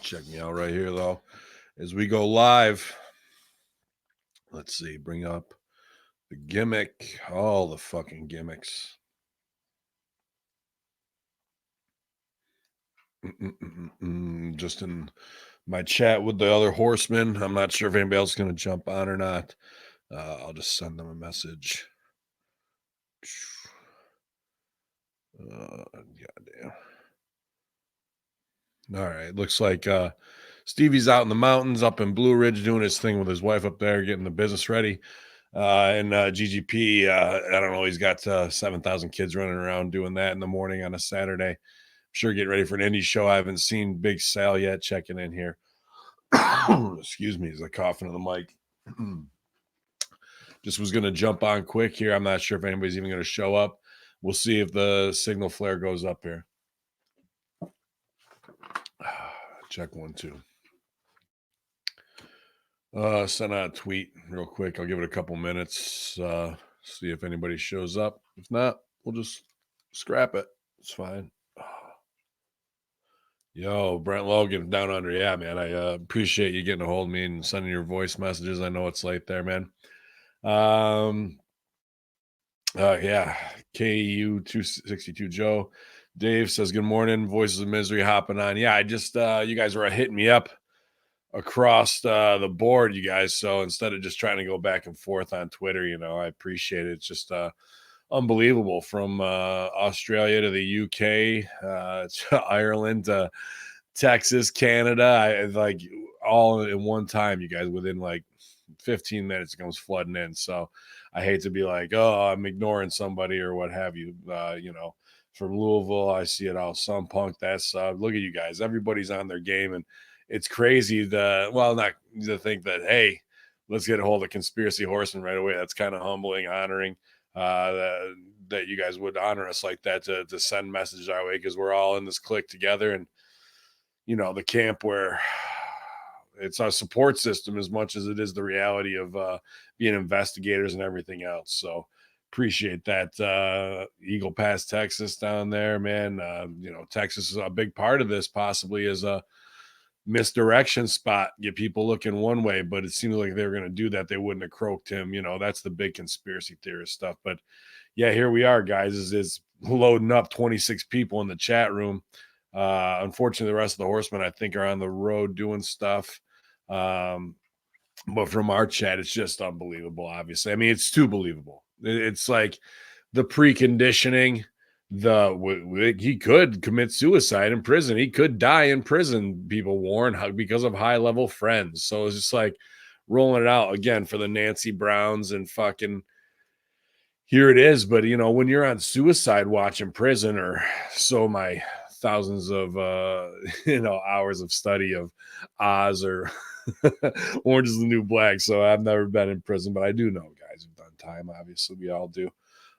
Check me out right here, though, as we go live. Let's see, bring up the gimmick, all the fucking gimmicks. Just in my chat with the other horsemen. I'm not sure if anybody else is going to jump on or not. I'll just send them a message. Goddamn. All right. Looks like Stevie's out in the mountains up in Blue Ridge doing his thing with his wife up there, getting the business ready. And GGP, I don't know, he's got 7,000 kids running around doing that in the morning on a Saturday. Sure, getting ready for an indie show. I haven't seen Big Sal yet. Checking in here. Excuse me, as I cough into the mic. Just was going to jump on quick here. I'm not sure if anybody's even going to show up. We'll see if the signal flare goes up here. Check 1, 2. Send out a tweet real quick. I'll give it a couple minutes. See if anybody shows up. If not, we'll just scrap it. It's fine. Yo, Brent Logan down under. Yeah, man. I appreciate you getting a hold of me and sending your voice messages. I know it's late there, man. Yeah. KU 262 Joe. Dave says, good morning. Voices of Misery hopping on. Yeah, I just you guys were hitting me up across the board, you guys. So instead of just trying to go back and forth on Twitter, I appreciate it. It's just unbelievable, from Australia to the UK, to Ireland, to Texas, Canada. I like all in one time, you guys, within like 15 minutes it comes flooding in. So I hate to be like, oh, I'm ignoring somebody or what have you. From Louisville, I see it all. Some punk. That's look at you guys. Everybody's on their game, and it's crazy not to think that, hey, let's get a hold of Conspiracy Horsemen right away. That's kind of humbling, honoring that you guys would honor us like that, to send messages our way, because we're all in this clique together. And the camp where it's our support system as much as it is the reality of being investigators and everything else. So appreciate that. Eagle Pass, Texas down there, man. Texas is a big part of this, possibly as a misdirection spot, get people looking one way, but it seems like they were going to do that. They wouldn't have croaked him. That's the big conspiracy theorist stuff. But yeah, here we are, guys, is loading up 26 people in the chat room. Unfortunately, the rest of the horsemen, I think, are on the road doing stuff. But from our chat, it's just unbelievable. Obviously, I mean, it's too believable. It's like the preconditioning. He could commit suicide in prison. He could die in prison, people warn, because of high-level friends. So it's just like rolling it out again for the Nancy Browns and fucking here it is. But when you're on suicide watch in prison, or so my thousands of hours of study of Oz or Orange is the New Black. So I've never been in prison, but I do know guys who've done time. Obviously, we all do.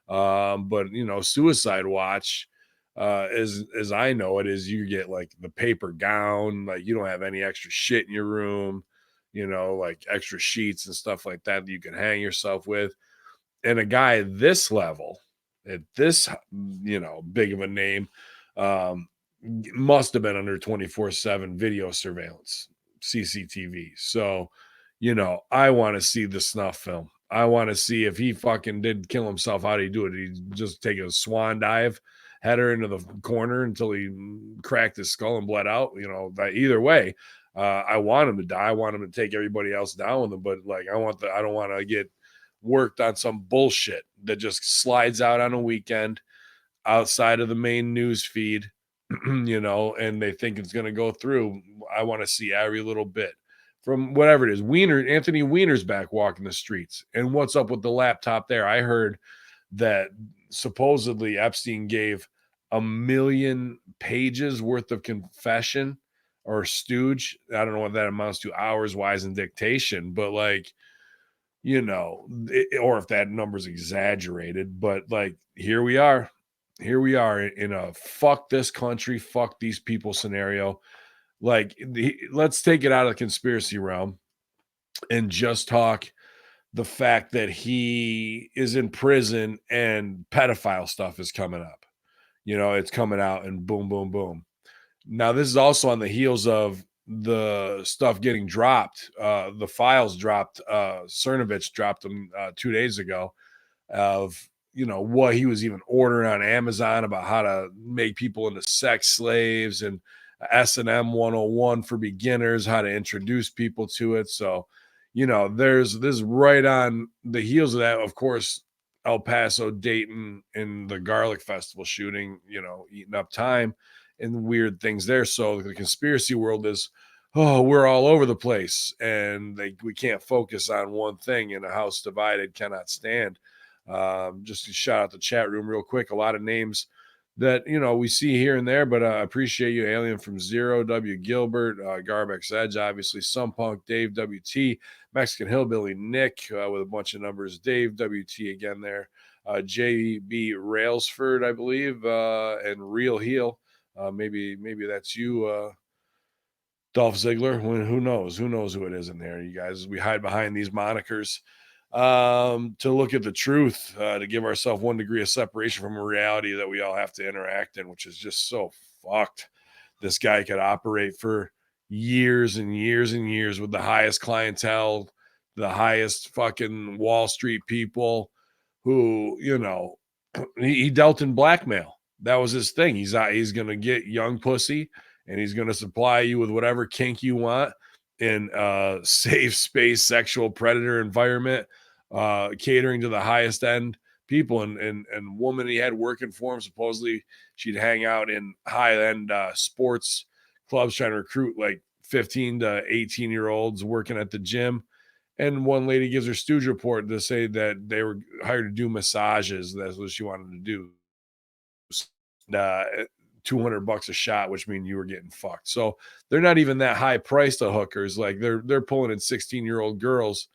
But suicide watch, as I know it, is you get like the paper gown, like you don't have any extra shit in your room, like extra sheets and stuff like that you can hang yourself with. And a guy at this level, at this big of a name, must have been under 24/7 video surveillance, CCTV. So I want to see the snuff film. I want to see if he fucking did kill himself. How did he do it? Did he just take a swan dive, header into the corner until he cracked his skull and bled out? Either way, I want him to die. I want him to take everybody else down with him. But like, I don't want to get worked on some bullshit that just slides out on a weekend outside of the main news feed, and they think it's going to go through. I want to see every little bit. From whatever it is, Anthony Weiner's back walking the streets. And what's up with the laptop there? I heard that supposedly Epstein gave 1 million pages worth of confession or stooge. I don't know what that amounts to hours wise in dictation, but like, or if that number's exaggerated, but like, here we are in a fuck this country, fuck these people scenario. Like, let's take it out of the conspiracy realm and just talk the fact that he is in prison and pedophile stuff is coming up. It's coming out and boom, boom, boom. Now, this is also on the heels of the stuff getting dropped, the files dropped. Cernovich dropped them 2 days ago of what he was even ordering on Amazon about how to make people into sex slaves and S&M 101 for beginners, how to introduce people to it. So, there's this right on the heels of that. Of course, El Paso, Dayton, and the Garlic Festival shooting, eating up time and weird things there. So the conspiracy world is, oh, we're all over the place and we can't focus on one thing, and a house divided cannot stand. Just to shout out the chat room real quick. A lot of names that we see here and there, but I appreciate you, Alien from Zero, W Gilbert, Garbex Edge, obviously, Punk, Dave WT, Mexican Hillbilly Nick with a bunch of numbers, Dave WT again there, JB Railsford, I believe, and Real Heel. Maybe that's you, Dolph Ziggler. Who knows? Who knows who it is in there, you guys? We hide behind these monikers to look at the truth, to give ourselves 1 degree of separation from a reality that we all have to interact in, which is just so fucked. This guy could operate for years and years and years with the highest clientele, the highest fucking Wall Street people who, he dealt in blackmail. That was his thing. He's going to get young pussy and he's going to supply you with whatever kink you want in a safe space sexual predator environment, catering to the highest end people. And woman he had working for him, supposedly she'd hang out in high end sports clubs trying to recruit like 15 to 18-year-olds working at the gym. And one lady gives her stooge report to say that they were hired to do massages. That's what she wanted to do. Uh, $200 a shot, which means you were getting fucked. So they're not even that high priced to hookers. Like they're pulling in 16-year-old girls,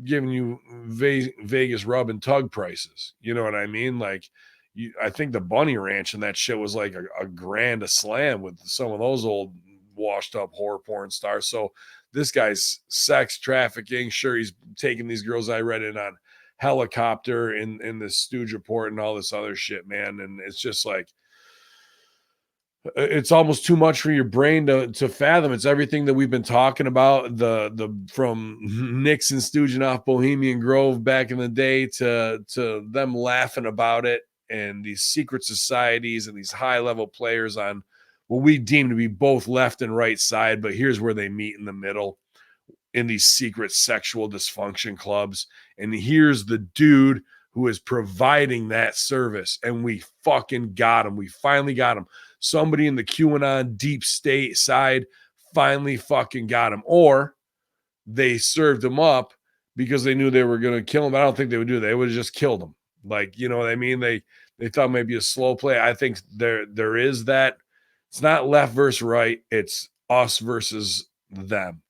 giving you Vegas rub and tug prices. You know what I mean? Like I think the Bunny Ranch and that shit was like a grand a slam with some of those old washed up horror porn stars. So this guy's sex trafficking. Sure, he's taking these girls. I read it on helicopter in this stooge report and all this other shit, man. And it's just like, it's almost too much for your brain to fathom. It's everything that we've been talking about, the from Nixon stooging off Bohemian Grove back in the day to them laughing about it, and these secret societies and these high level players on what we deem to be both left and right side, but here's where they meet in the middle in these secret sexual dysfunction clubs. And here's the dude who is providing that service, and we fucking got him. We finally got him. Somebody in the QAnon deep state side finally fucking got him. Or they served him up because they knew they were going to kill him. I don't think they would do that. They would have just killed him. Like, you know what I mean? They thought maybe a slow play. I think there is that. It's not left versus right. It's us versus them.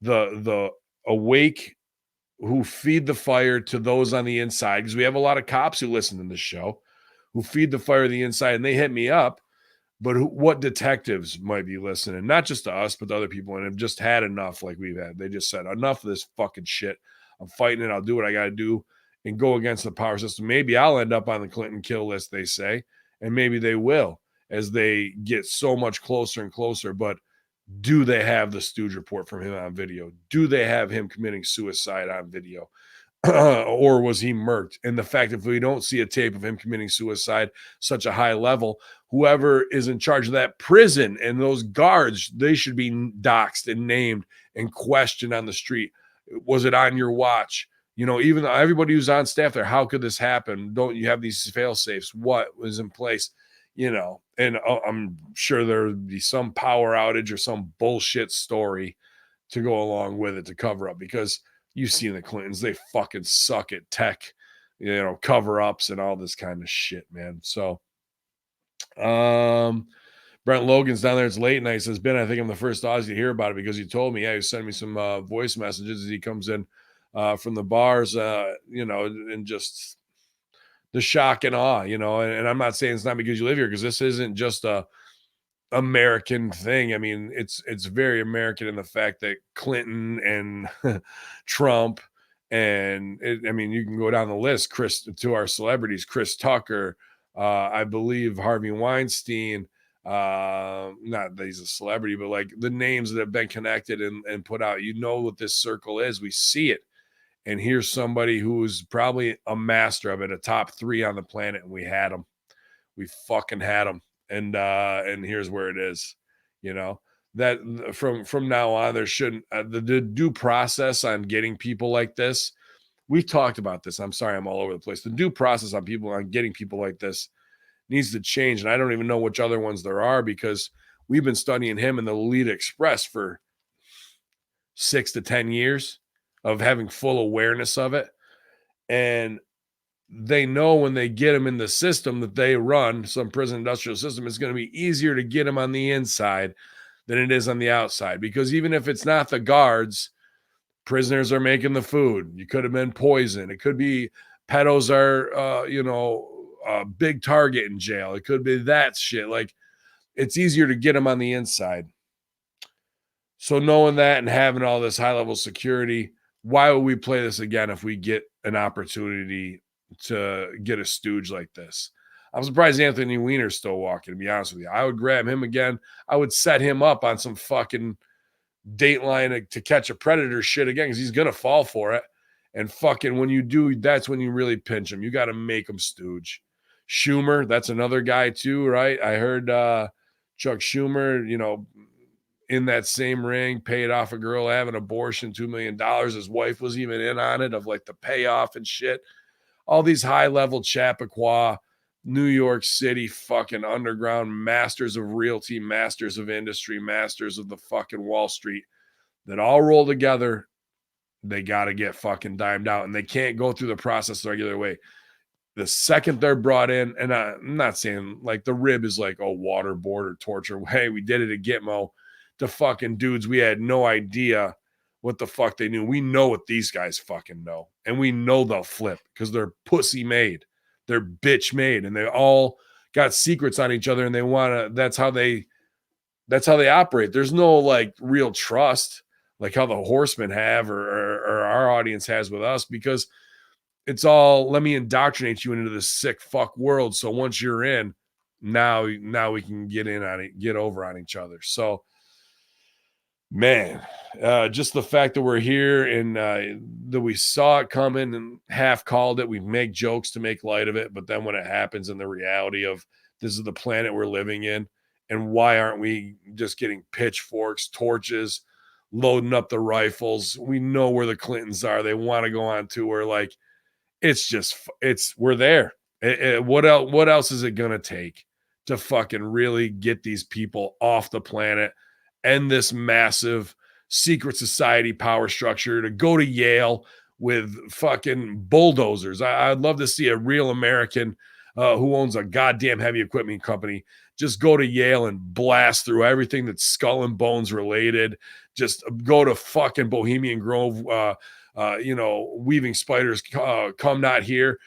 The awake who feed the fire to those on the inside, because we have a lot of cops who listen to this show who feed the fire to the inside, and they hit me up. But what detectives might be listening, not just to us, but to other people, and have just had enough like we've had. They just said, enough of this fucking shit. I'm fighting it. I'll do what I got to do and go against the power system. Maybe I'll end up on the Clinton kill list, they say, and maybe they will as they get so much closer and closer. But do they have the stooge report from him on video? Do they have him committing suicide on video? Or was he murked? And the fact, if we don't see a tape of him committing suicide, such a high level, whoever is in charge of that prison and those guards, they should be doxxed and named and questioned on the street. Was it on your watch? Even everybody who's on staff there, how could this happen? Don't you have these fail safes? What was in place? And I'm sure there would be some power outage or some bullshit story to go along with it to cover up, because you've seen the Clintons, they fucking suck at tech, cover-ups and all this kind of shit, man. So Brent Logan's down there. It's late night. Says, Ben, I think I'm the first Aussie to hear about it because you told me. Yeah, he sent me some voice messages as he comes in from the bars, and just the shock and awe, and I'm not saying it's not because you live here, because this isn't just a American thing. I mean, it's very American in the fact that Clinton and Trump and you can go down the list, to our celebrities, Chris Tucker, I believe Harvey Weinstein, Not that he's a celebrity, but like the names that have been connected and put out. You know what this circle is. We see it. And here's somebody who's probably a master of it, a top 3 on the planet, and we had him. We fucking had him. And here's where it is. You know, that from now on, there shouldn't the due process on getting people like this. We've talked about this. I'm sorry, I'm all over the place. The due process on getting people like this needs to change. And I don't even know which other ones there are, because we've been studying him in the Lolita Express for 6 to 10 years of having full awareness of it. And they know when they get him in the system that they run, some prison industrial system, it's going to be easier to get him on the inside than it is on the outside. Because even if it's not the guards, prisoners are making the food. You could have been poison. It could be pedos are, a big target in jail. It could be that shit. Like, it's easier to get them on the inside. So knowing that and having all this high level security, why would we play this again if we get an opportunity to get a stooge like this? I'm surprised Anthony Weiner's still walking, to be honest with you. I would grab him again. I would set him up on some fucking Dateline to catch a predator shit again, because he's going to fall for it. And fucking when you do, that's when you really pinch him. You got to make him stooge. Schumer, that's another guy too, right? I heard Chuck Schumer, in that same ring, paid off a girl having an abortion, $2 million. His wife was even in on it, of like the payoff and shit. All these high level Chappaqua, New York City fucking underground masters of realty, masters of industry, masters of the fucking Wall Street that all roll together. They got to get fucking dimed out, and they can't go through the process the regular way. The second they're brought in, and I'm not saying like the rib is like, waterboard or torture. Hey, we did it at Gitmo. The fucking dudes, we had no idea what the fuck they knew. We know what these guys fucking know, and we know they'll flip because they're pussy made. They're bitch made, and they all got secrets on each other, and they want to, that's how they operate. There's no like real trust like how the Horsemen have, or our audience has with us, because it's all, let me indoctrinate you into this sick fuck world. So once you're in, now we can get in on it, get over on each other. So, man, just the fact that we're here and that we saw it coming and half called it. We make jokes to make light of it, but then when it happens in the reality of this is the planet we're living in, and why aren't we just getting pitchforks, torches, loading up the rifles? We know where the Clintons are. They want to go on tour. Like, we're there. What else is it gonna take to fucking really get these people off the planet and this massive secret society power structure, to go to Yale with fucking bulldozers? I'd love to see a real American who owns a goddamn heavy equipment company just go to Yale and blast through everything that's skull and bones related. Just go to fucking Bohemian Grove, weaving spiders, come not here.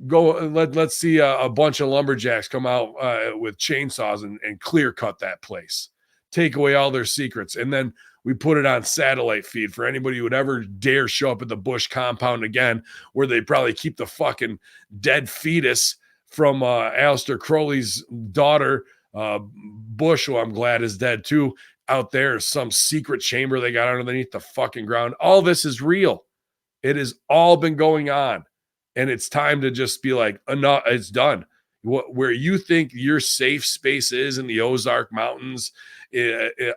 Go, let's see a bunch of lumberjacks come out with chainsaws and clear cut that place. Take away all their secrets, and then we put it on satellite feed for anybody who would ever dare show up at the Bush compound again, where they probably keep the fucking dead fetus from Aleister Crowley's daughter, Bush, who I'm glad is dead too, out there. Some secret chamber they got underneath the fucking ground. All this is real. It has all been going on, and it's time to just be like, enough, it's done. Where you think your safe space is in the Ozark Mountains,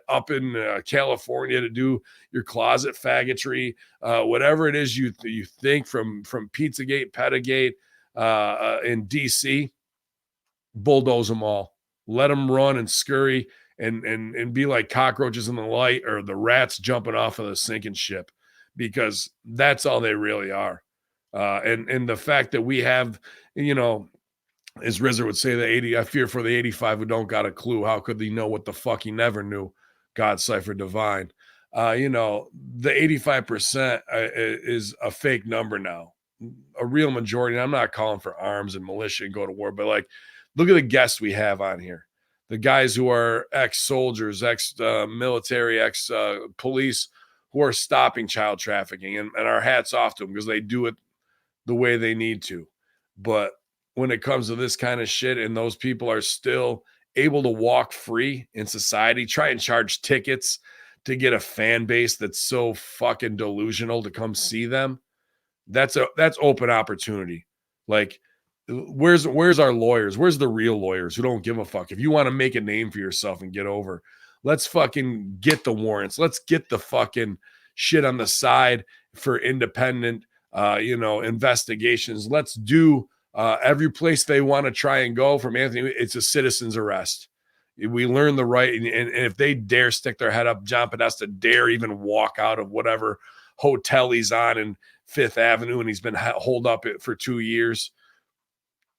up in California, to do your closet faggotry, whatever it is you think, from Pizzagate, Pettigate, in DC, bulldoze them all. Let them run and scurry and be like cockroaches in the light, or the rats jumping off of the sinking ship, because that's all they really are. And the fact that we have, as RZA would say, I fear for the 85 who don't got a clue. How could they know what the fuck he never knew? God cipher divine. The 85% is a fake number now. A real majority, and I'm not calling for arms and militia and go to war, but like, look at the guests we have on here. The guys who are ex-soldiers, ex-military, ex-police, who are stopping child trafficking, and our hats off to them, because they do it the way they need to. But when it comes to this kind of shit, and those people are still able to walk free in society, try and charge tickets to get a fan base that's so fucking delusional to come see them. That's open opportunity. Like, where's our lawyers? Where's the real lawyers who don't give a fuck? If you want to make a name for yourself and get over, let's fucking get the warrants. Let's get the fucking shit on the side for independent investigations. Let's do every place they want to try and go from Anthony. It's a citizen's arrest. We learn the right, and if they dare stick their head up, John Podesta dare even walk out of whatever hotel he's on in Fifth Avenue, and he's been holed up for 2 years.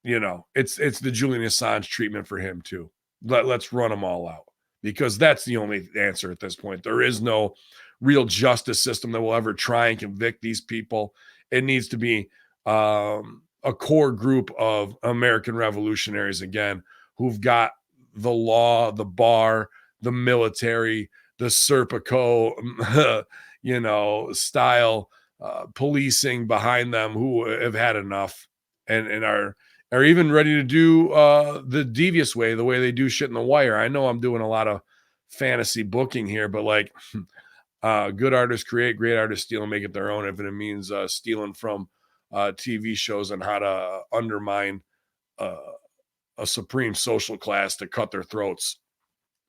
It's the Julian Assange treatment for him too. Let's run them all out, because that's the only answer at this point. There is no real justice system that will ever try and convict these people. It needs to be a core group of American revolutionaries again, who've got the law, the bar, the military, the Serpico, style policing behind them, who have had enough and are even ready to do the devious way, the way they do shit in The Wire. I know I'm doing a lot of fantasy booking here, but like, good artists create, great artists steal and make it their own. If it means stealing from TV shows and how to undermine a supreme social class to cut their throats,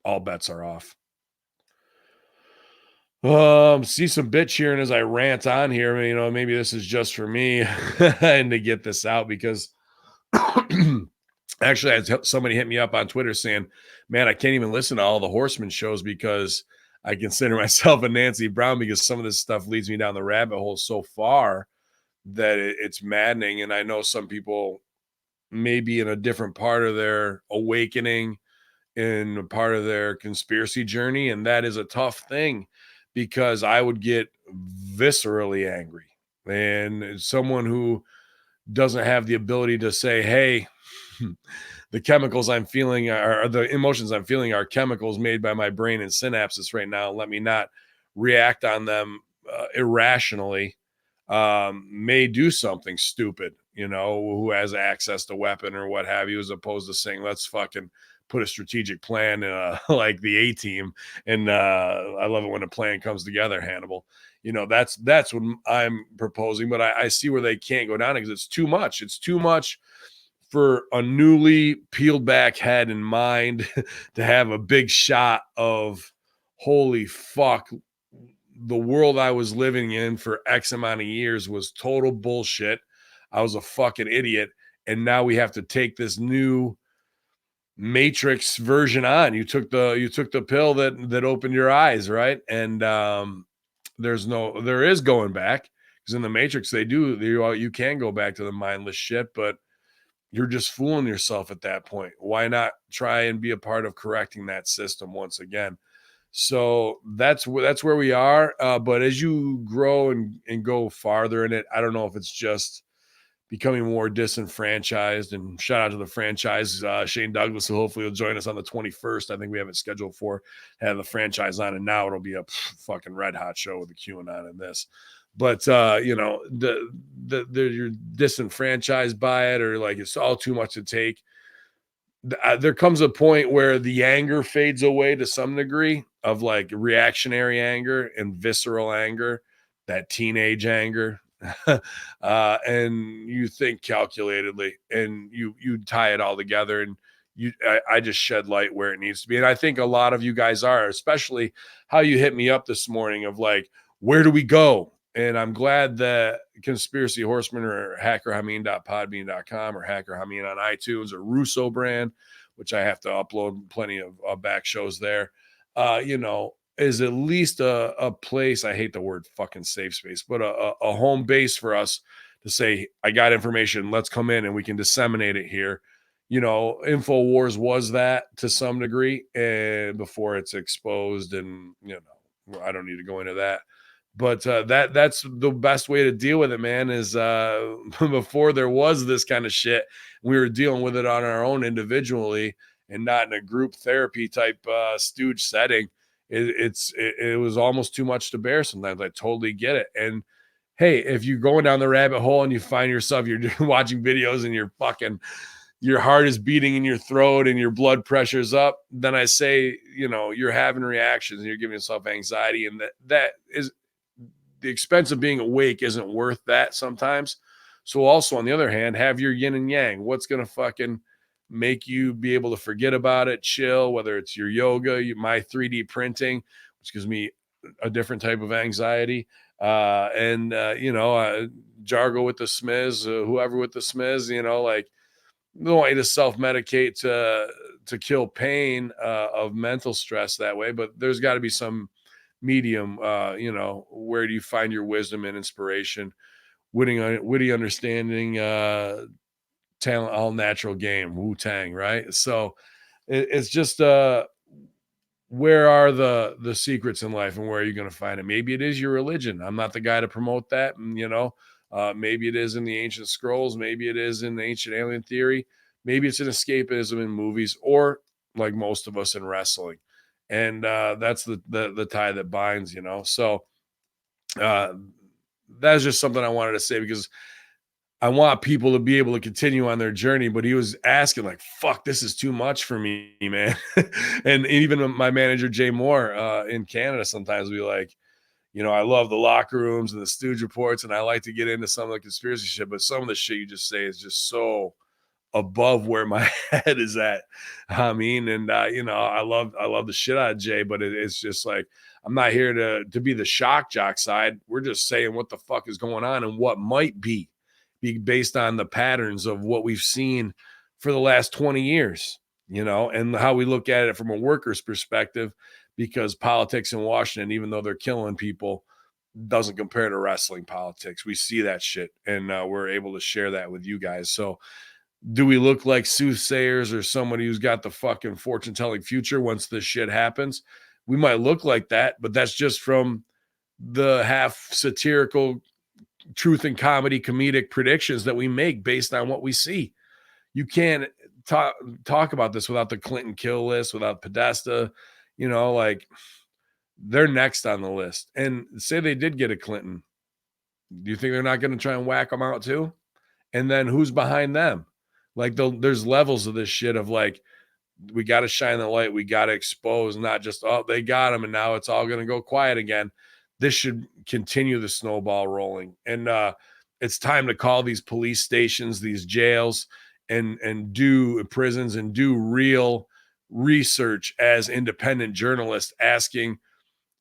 all bets are off. See some bitch here, and as I rant on here, maybe this is just for me and to get this out, because actually I had somebody hit me up on Twitter saying, man, I can't even listen to all the Horsemen shows because I consider myself a Nancy Brown, because some of this stuff leads me down the rabbit hole so far that it's maddening. And I know some people may be in a different part of their awakening, in part of their conspiracy journey, and that is a tough thing, because I would get viscerally angry. And someone who doesn't have the ability to say, hey, the chemicals I'm feeling or the emotions I'm feeling are chemicals made by my brain and synapses right now, let me not react on them irrationally, may do something stupid, who has access to weapon or what have you, as opposed to saying, let's fucking put a strategic plan like the A-Team. And I love it when a plan comes together, Hannibal. That's what I'm proposing, but I see where they can't go down, because it's too much. It's too much for a newly peeled back head and mind to have a big shot of, holy fuck, the world I was living in for X amount of years was total bullshit. I was a fucking idiot. And now we have to take this new Matrix version on. You took the pill that opened your eyes, right? And there is going back, because in the Matrix you can go back to the mindless shit, but you're just fooling yourself at that point. Why not try and be a part of correcting that system once again? So that's where we are. But as you grow and go farther in it, I don't know if it's just becoming more disenfranchised. And shout out to the franchise, Shane Douglas, who hopefully will join us on the 21st. I think we have it scheduled for have the franchise on, and now it'll be a fucking red hot show with the QAnon in this. But you're disenfranchised by it, or like it's all too much to take. There comes a point where the anger fades away to some degree, of like reactionary anger and visceral anger, that teenage anger. And you think calculatedly, and you tie it all together, and I just shed light where it needs to be. And I think a lot of you guys are, especially how you hit me up this morning of like, where do we go? And I'm glad that Conspiracy Horsemen or hackerhamin.podbean.com or Hacker Hamin on iTunes or Russo brand, which I have to upload plenty of back shows there, is at least a place, I hate the word fucking safe space, but a home base for us to say, I got information, let's come in and we can disseminate it here. InfoWars was that to some degree, and before it's exposed, and I don't need to go into that. But that's the best way to deal with it, man, is before there was this kind of shit, we were dealing with it on our own individually and not in a group therapy type stooge setting. It was almost too much to bear sometimes. I totally get it. And hey, if you're going down the rabbit hole and you find yourself, you're watching videos and you're fucking your heart is beating in your throat and your blood pressure's up, then I say, you're having reactions and you're giving yourself anxiety. And that is the expense of being awake isn't worth that sometimes. So also on the other hand, have your yin and yang. What's going to fucking make you be able to forget about it, chill, whether it's your yoga, my 3D printing, which gives me a different type of anxiety. Jargo with the smiz, whoever with the smiz, like, don't want you to self-medicate to kill pain of mental stress that way, but there's got to be some medium. Where do you find your wisdom and inspiration? Witty understanding, talent, all natural game, Wu-Tang, right? So it's just where are the secrets in life, and where are you going to find it? Maybe it is your religion. I'm not the guy to promote that. And, maybe it is in the ancient scrolls. Maybe it is in the ancient alien theory. Maybe it's an escapism in movies, or like most of us in wrestling. And that's the tie that binds, So that's just something I wanted to say, because I want people to be able to continue on their journey. But he was asking, like, fuck, this is too much for me, man. And even my manager, Jay Moore, in Canada, sometimes be like, I love the locker rooms and the stooge reports, and I like to get into some of the conspiracy shit, but some of the shit you just say is just so above where my head is at. Hamin. And I love the shit out of Jay, but it's just like, I'm not here to be the shock jock side. We're just saying what the fuck is going on and what might be based on the patterns of what we've seen for the last 20 years, and how we look at it from a worker's perspective, because politics in Washington, even though they're killing people, doesn't compare to wrestling politics. We see that shit, and we're able to share that with you guys. So do we look like soothsayers or somebody who's got the fucking fortune telling future once this shit happens? We might look like that, but that's just from the half satirical truth and comedy comedic predictions that we make based on what we see. You can't talk about this without the Clinton kill list, without Podesta, like, they're next on the list. And say they did get a Clinton, do you think they're not going to try and whack them out too? And then who's behind them? Like, there's levels of this shit of like, we got to shine the light. We got to expose, not just, oh, they got him and now it's all going to go quiet again. This should continue the snowball rolling. And it's time to call these police stations, these jails, and do prisons, and do real research as independent journalists, asking,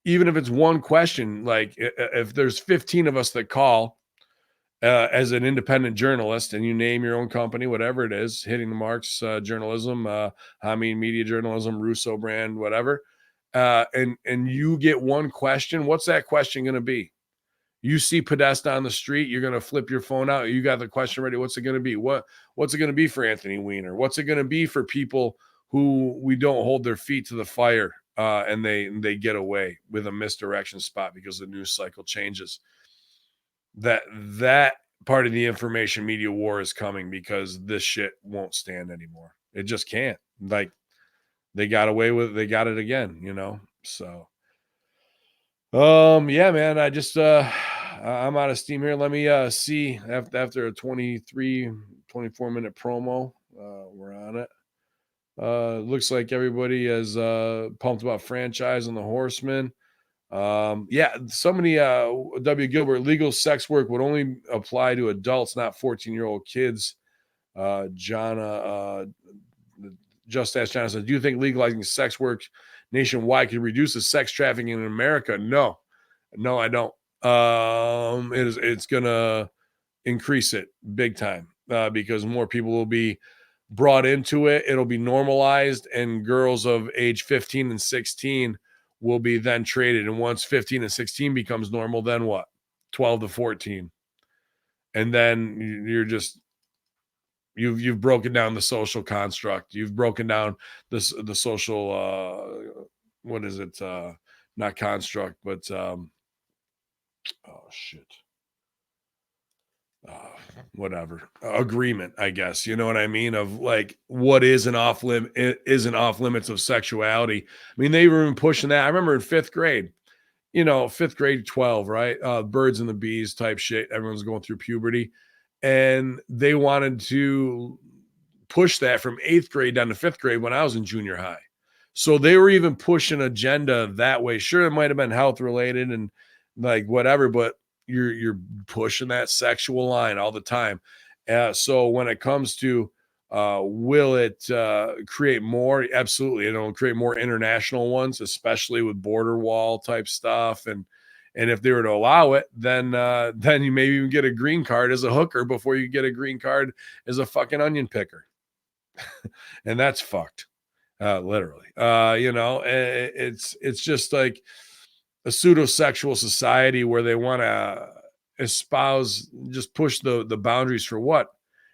even if it's one question, like if there's 15 of us that call as an independent journalist, and you name your own company, whatever it is, Hitting the Marks journalism, Hamin media journalism, Russo brand, whatever, and you get one question, what's that question going to be? You see Podesta on the street, you're going to flip your phone out. You got the question ready. What's it going to be? What's it going to be for Anthony Weiner? What's it going to be for people who we don't hold their feet to the fire and they get away with a misdirection spot because the news cycle changes? That part of the information media war is coming, because this shit won't stand anymore. It just can't. Like, they got away with it, they got it again, So yeah, man, I just I'm out of steam here. Let me see after a 24 minute promo. We're on it. Looks like everybody is pumped about franchise on the Horsemen. Yeah, somebody W. Gilbert, legal sex work would only apply to adults, not 14-year-old kids. Just Ask John says, do you think legalizing sex work nationwide could reduce the sex trafficking in America? No, I don't. It's gonna increase it big time, because more people will be brought into it. It'll be normalized, and girls of age 15 and 16 will be then traded. And once 15 and 16 becomes normal, then what? 12 to 14. And then you're just, you've broken down the social construct. You've broken down the social what is it? Not construct, but oh shit. Whatever agreement, I guess, you know what I mean, of like, what is an off limits of sexuality. I mean, they were even pushing that. I remember in fifth grade, 12, right? Birds and the bees type shit. Everyone's going through puberty, and they wanted to pushed that from 8th grade down to 5th grade when I was in junior high. So they were even pushing agenda that way. Sure, it might have been health related and like whatever, but you're pushing that sexual line all the time. So when it comes to will it create more? Absolutely, it'll create more international ones, especially with border wall type stuff. And if they were to allow it, then you maybe even get a green card as a hooker before you get a green card as a fucking onion picker, and that's fucked. Literally, it's just like a pseudo-sexual society where they want to espouse, just push the boundaries for what?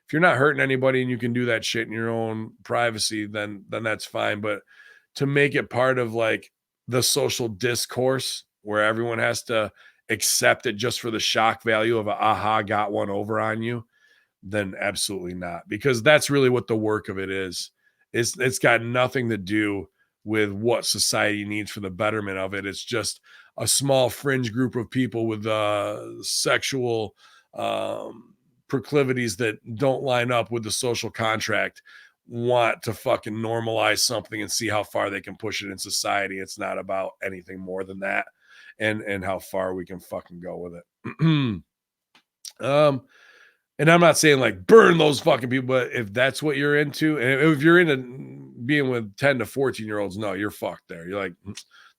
If you're not hurting anybody and you can do that shit in your own privacy, then that's fine. But to make it part of like the social discourse where everyone has to accept it just for the shock value of a aha, got one over on you, then absolutely not, because that's really what the work of it is. It's got nothing to do with what society needs for the betterment of it. It's just a small fringe group of people with sexual proclivities that don't line up with the social contract want to fucking normalize something and see how far they can push it in society. It's not about anything more than that, and how far we can fucking go with it. And I'm not saying like burn those fucking people, but if that's what you're into, and if you're into being with 10 to 14-year-olds, no, you're fucked there. You're like,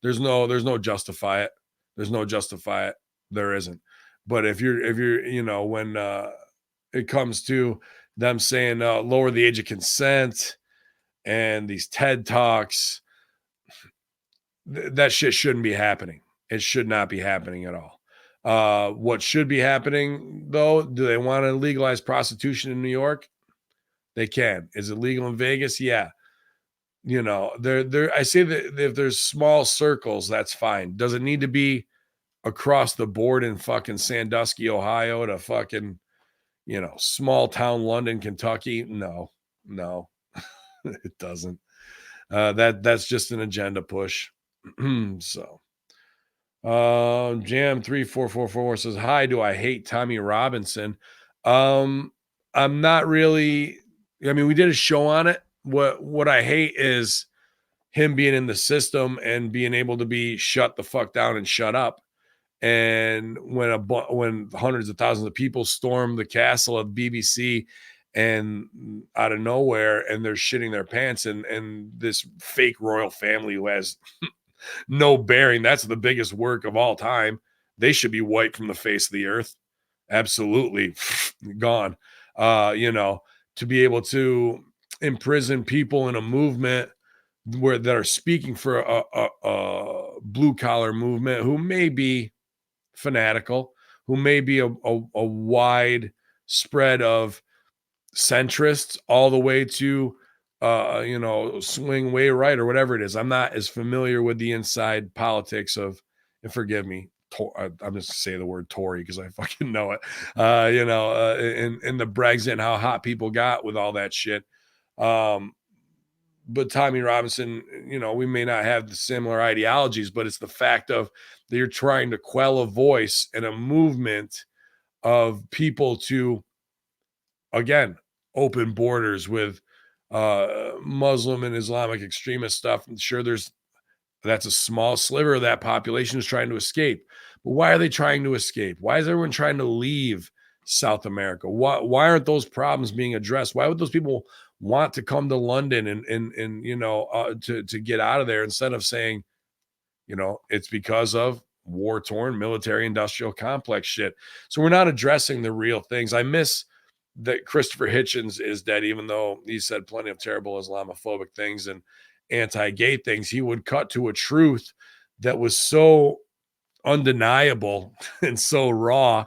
there's no justify it. There's no justify it. There isn't. But if you're, when it comes to them saying lower the age of consent and these TED Talks, that shit shouldn't be happening. It should not be happening at all. What should be happening though? Do they want to legalize prostitution in New York? They can. Is it legal in Vegas? Yeah. I say that if there's small circles, that's fine. Does it need to be across the board in fucking Sandusky, Ohio to fucking, small town London, Kentucky? No, it doesn't. That's just an agenda push. So. Jam 3444 says, hi, do I hate Tommy Robinson? I'm not really. I mean, we did a show on it. What I hate is him being in the system and being able to be shut the fuck down and shut up. And when hundreds of thousands of people storm the castle of BBC and out of nowhere, and they're shitting their pants, and this fake royal family who has no bearing. That's the biggest work of all time. They should be wiped from the face of the earth. Absolutely gone. To be able to imprison people in a movement that are speaking for a blue collar movement who may be fanatical, who may be a wide spread of centrists all the way to swing way right or whatever it is. I'm not as familiar with the inside politics of, and forgive me, I'm just say the word Tory because I fucking know it. In the Brexit and how hot people got with all that shit. But Tommy Robinson, we may not have the similar ideologies, but it's the fact of that you're trying to quell a voice and a movement of people to, again, open borders with Muslim and Islamic extremist stuff. I'm sure that's a small sliver of that population is trying to escape. But why are they trying to escape? Why is everyone trying to leave South America? Why aren't those problems being addressed? Why would those people want to come to London and to get out of there instead of saying, it's because of war-torn military industrial complex shit. So we're not addressing the real things. I miss that Christopher Hitchens is dead, even though he said plenty of terrible Islamophobic things and anti-gay things. He would cut to a truth that was so undeniable and so raw.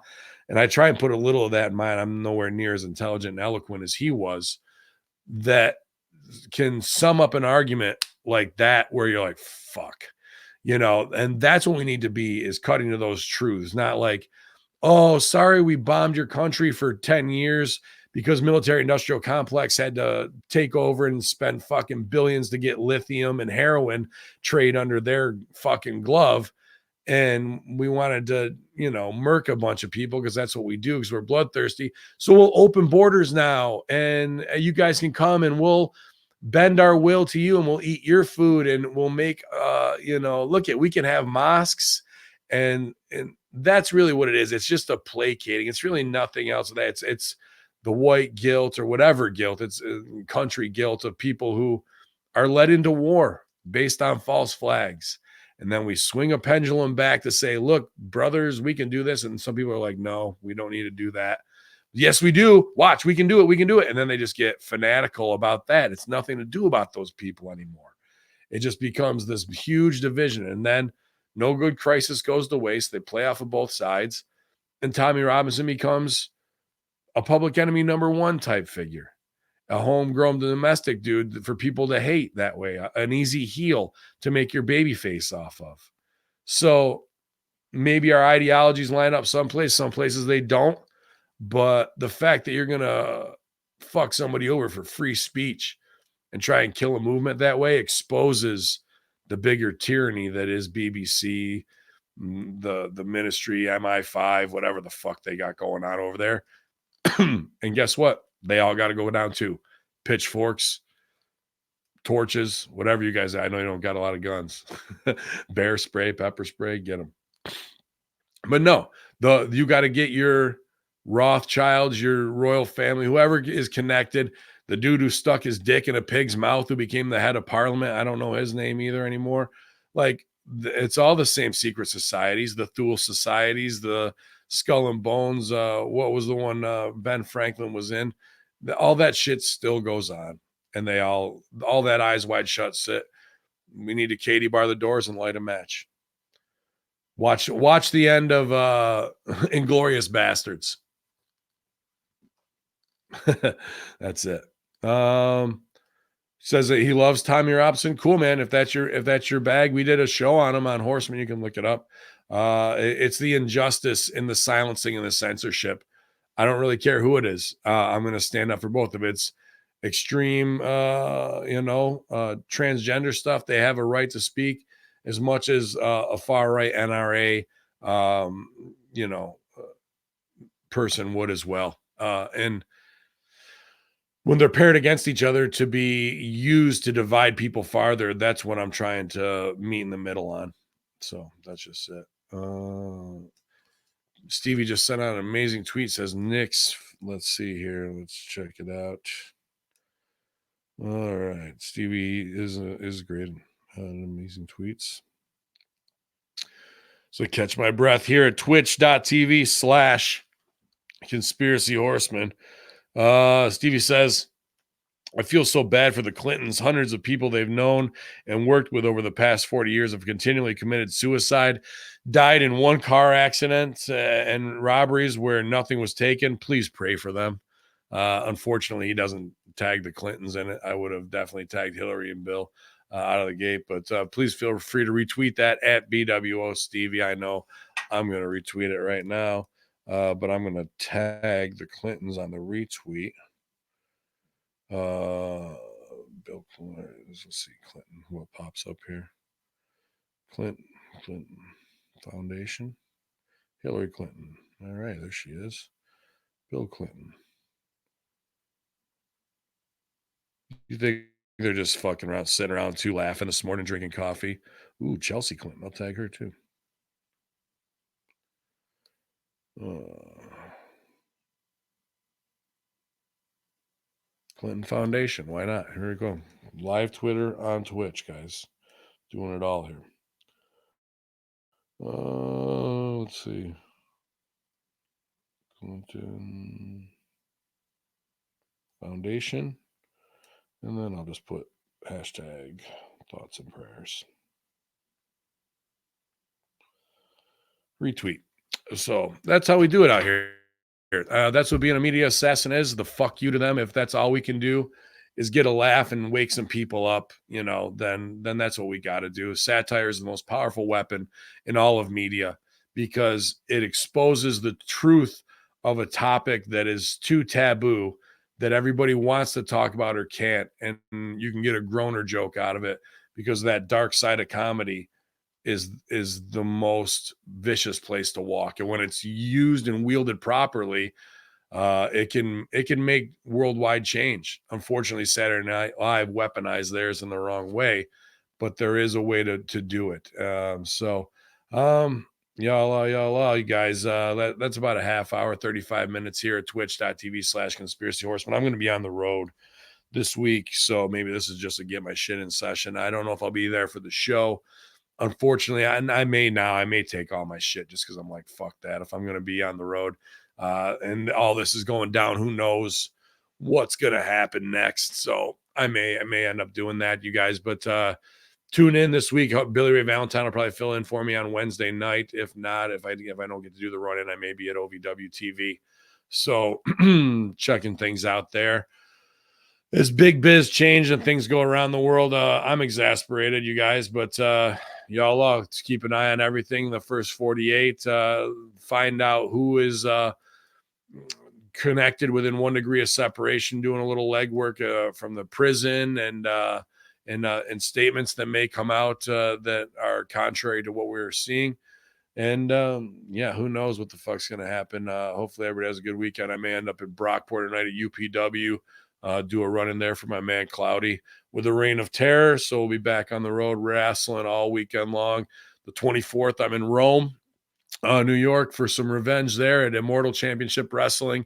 And I try and put a little of that in mind. I'm nowhere near as intelligent and eloquent as he was, that can sum up an argument like that where you're like, fuck, and that's what we need to be, is cutting to those truths, not like, oh, sorry, we bombed your country for 10 years because military industrial complex had to take over and spend fucking billions to get lithium and heroin trade under their fucking glove. and we wanted to, murk a bunch of people because that's what we do because we're bloodthirsty. So we'll open borders now, and you guys can come, and we'll bend our will to you, and we'll eat your food, and we'll make, we can have mosques, and that's really what it is. It's just a placating. It's really nothing else. That it's the white guilt or whatever guilt. It's country guilt of people who are led into war based on false flags. And then we swing a pendulum back to say, look, brothers, we can do this. And some people are like, no, we don't need to do that. Yes, we do. Watch, we can do it. We can do it. And then they just get fanatical about that. It's nothing to do about those people anymore. It just becomes this huge division. And then no good crisis goes to waste. They play off of both sides. And Tommy Robinson becomes a public enemy number one type figure, a homegrown domestic dude for people to hate that way, an easy heel to make your baby face off of. So maybe our ideologies line up some places they don't. But the fact that you're going to fuck somebody over for free speech and try and kill a movement that way exposes the bigger tyranny that is BBC, the ministry, MI5, whatever the fuck they got going on over there. And guess what? They all got to go down too. Pitchforks, torches, whatever you guys, I know you don't got a lot of guns. Bear spray, pepper spray, get them. But no, you got to get your Rothschilds, your royal family, whoever is connected. The dude who stuck his dick in a pig's mouth who became the head of parliament. I don't know his name either anymore. Like, it's all the same secret societies, the Thule societies, the Skull and Bones. What was the one Ben Franklin was in? All that shit still goes on. And they all that eyes wide shut sit. We need to Katie bar the doors and light a match. Watch the end of Inglorious Bastards. That's it. Says that he loves Tommy Robinson. Cool, man. If that's your bag, we did a show on him on Horsemen. You can look it up. It's the injustice in the silencing and the censorship. I don't really care who it is. I'm going to stand up for both. If it's extreme, transgender stuff, they have a right to speak as much as a far right NRA, person would as well. And when they're paired against each other to be used to divide people farther, that's what I'm trying to meet in the middle on. So that's just it. Stevie just sent out an amazing tweet. Says Knicks. Let's see here. Let's check it out. All right. Stevie is great. Amazing tweets. So catch my breath here at twitch.tv/conspiracy horseman. Stevie says, I feel so bad for the Clintons. Hundreds of people they've known and worked with over the past 40 years have continually committed suicide, died in one car accident and robberies where nothing was taken. Please pray for them. Unfortunately, he doesn't tag the Clintons in it. I would have definitely tagged Hillary and Bill out of the gate, but please feel free to retweet that at BWO Stevie. I know I'm going to retweet it right now. But I'm going to tag the Clintons on the retweet. Bill Clinton. Let's see, Clinton. What pops up here? Clinton Foundation. Hillary Clinton. All right, there she is. Bill Clinton. You think they're just fucking around, sitting around too, laughing this morning, drinking coffee? Ooh, Chelsea Clinton. I'll tag her too. Clinton Foundation. Why not? Here we go. Live Twitter on Twitch, guys. Doing it all here. Let's see. Clinton Foundation. And then I'll just put hashtag thoughts and prayers. Retweet. So that's how we do it out here. That's what being a media assassin is. The fuck you to them. If that's all we can do is get a laugh and wake some people up, then that's what we got to do. Satire is the most powerful weapon in all of media because it exposes the truth of a topic that is too taboo that everybody wants to talk about or can't. And you can get a groaner joke out of it because that dark side of comedy is the most vicious place to walk. And when it's used and wielded properly, it can make worldwide change. Unfortunately, Saturday Night Live weaponized theirs in the wrong way, but there is a way to do it. You guys, that's about a half hour, 35 minutes here at twitch.tv/conspiracy horseman. I'm going to be on the road this week, so maybe this is just to get my shit in session. I don't know if I'll be there for the show. Unfortunately, I may take all my shit just because I'm like, fuck that. If I'm going to be on the road and all this is going down, who knows what's going to happen next. So I may end up doing that, you guys. But tune in this week. Billy Ray Valentine will probably fill in for me on Wednesday night. If not, if I don't get to do the run in, I may be at OVW TV. So checking things out there. As big biz change and things go around the world, I'm exasperated, you guys, but y'all keep an eye on everything. The first 48, find out who is connected within 1 degree of separation, doing a little legwork from the prison and statements that may come out that are contrary to what we're seeing. And who knows what the fuck's going to happen. Hopefully everybody has a good weekend. I may end up at Brockport tonight at UPW. Do a run in there for my man Cloudy with a reign of terror. So we'll be back on the road wrestling all weekend long. The 24th, I'm in Rome, New York for some revenge there at Immortal Championship Wrestling.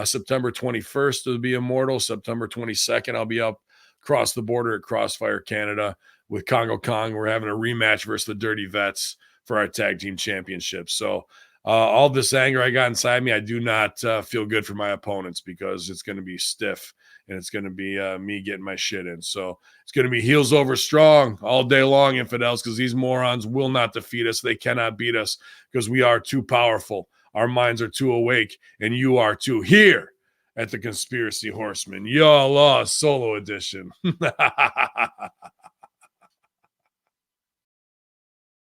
September 21st, it'll be Immortal. September 22nd, I'll be up across the border at Crossfire, Canada with Congo Kong. We're having a rematch versus the Dirty Vets for our tag team championship. So all this anger I got inside me, I do not feel good for my opponents because it's going to be stiff and it's going to be me getting my shit in. So it's going to be heels over strong all day long, infidels, because these morons will not defeat us. They cannot beat us because we are too powerful. Our minds are too awake, and you are too, here at the Conspiracy Horseman. Y'all solo edition.